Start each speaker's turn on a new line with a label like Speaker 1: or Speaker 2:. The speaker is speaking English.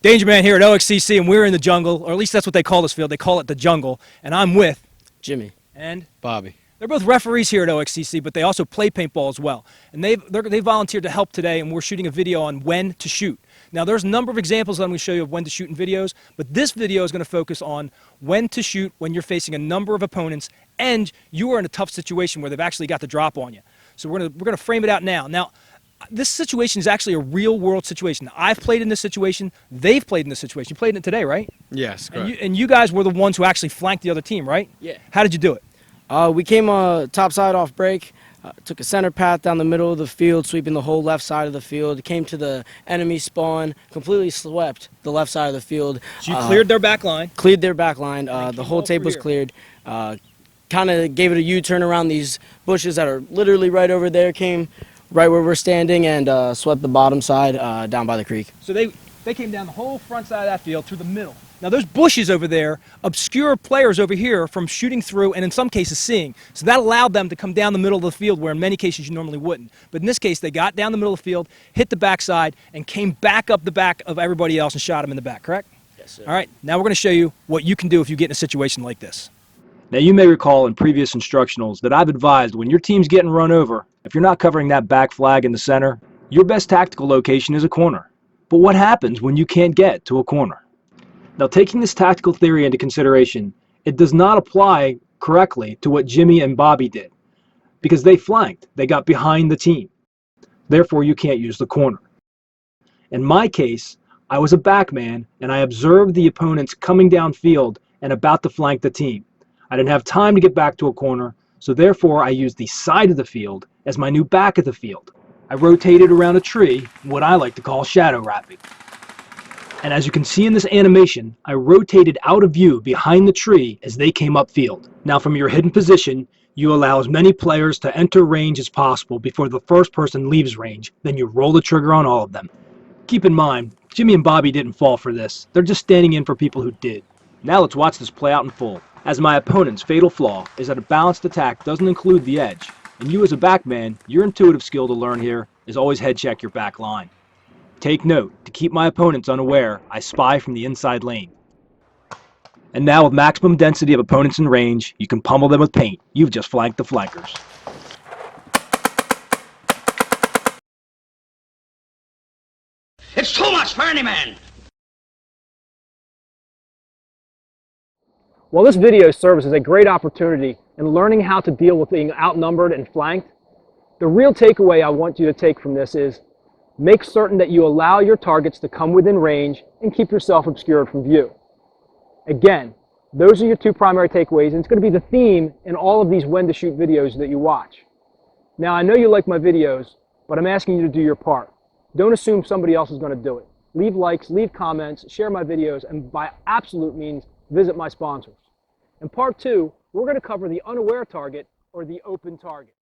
Speaker 1: DangerMan here at OXCC, and we're in the jungle, or at least that's what they call this field. They call it the jungle, and I'm with
Speaker 2: Jimmy
Speaker 1: and
Speaker 3: Bobby.
Speaker 1: They're both referees here at OXCC, but they also play paintball as well. And they volunteered to help today, and we're shooting a video on when to shoot. Now, there's a number of examples I'm going to show you of when to shoot in videos, but this video is going to focus on when to shoot when you're facing a number of opponents and you are in a tough situation where they've actually got the drop on you. So we're going to frame it out now. Now, this situation is actually a real-world situation. I've played in this situation. They've played in this situation. You played in it today, right?
Speaker 3: Yes, correct.
Speaker 1: And you guys were the ones who actually flanked the other team, right?
Speaker 2: Yeah.
Speaker 1: How did you do it?
Speaker 2: We came top side off break, took a center path down the middle of the field, sweeping the whole left side of the field, came to the enemy spawn, completely swept the left side of the field.
Speaker 1: So you cleared their back line?
Speaker 2: Cleared their back line. The whole tape was cleared. Kind of gave it a U-turn around these bushes that are literally right over there, came right where we're standing, and swept the bottom side down by the creek.
Speaker 1: So they came down the whole front side of that field through the middle. Now those bushes over there obscure players over here from shooting through and in some cases seeing. So that allowed them to come down the middle of the field where in many cases you normally wouldn't. But in this case they got down the middle of the field, hit the backside, and came back up the back of everybody else and shot them in the back, correct?
Speaker 2: Yes, sir.
Speaker 1: All right, now we're going to show you what you can do if you get in a situation like this.
Speaker 4: Now you may recall in previous instructionals that I've advised when your team's getting run over, if you're not covering that back flag in the center, your best tactical location is a corner. But what happens when you can't get to a corner? Now, taking this tactical theory into consideration, it does not apply correctly to what Jimmy and Bobby did, because they flanked. They got behind the team. Therefore, you can't use the corner. In my case, I was a back man, and I observed the opponents coming downfield and about to flank the team. I didn't have time to get back to a corner, so therefore I used the side of the field as my new back of the field. I rotated around a tree, what I like to call shadow wrapping. And as you can see in this animation, I rotated out of view behind the tree as they came upfield. Now from your hidden position, you allow as many players to enter range as possible before the first person leaves range, then you roll the trigger on all of them. Keep in mind, Jimmy and Bobby didn't fall for this. They're just standing in for people who did. Now let's watch this play out in full. As my opponent's fatal flaw is that a balanced attack doesn't include the edge, and you as a backman, your intuitive skill to learn here is always head check your back line. Take note, to keep my opponents unaware, I spy from the inside lane. And now with maximum density of opponents in range, you can pummel them with paint. You've just flanked the flankers.
Speaker 5: It's too much for any man!
Speaker 1: While this video serves as a great opportunity in learning how to deal with being outnumbered and flanked, the real takeaway I want you to take from this is make certain that you allow your targets to come within range and keep yourself obscured from view. Again, those are your two primary takeaways, and it's going to be the theme in all of these when to shoot videos that you watch. Now, I know you like my videos, but I'm asking you to do your part. Don't assume somebody else is going to do it. Leave likes, leave comments, share my videos, and by absolute means, visit my sponsors. In part 2, we're going to cover the unaware target or the open target.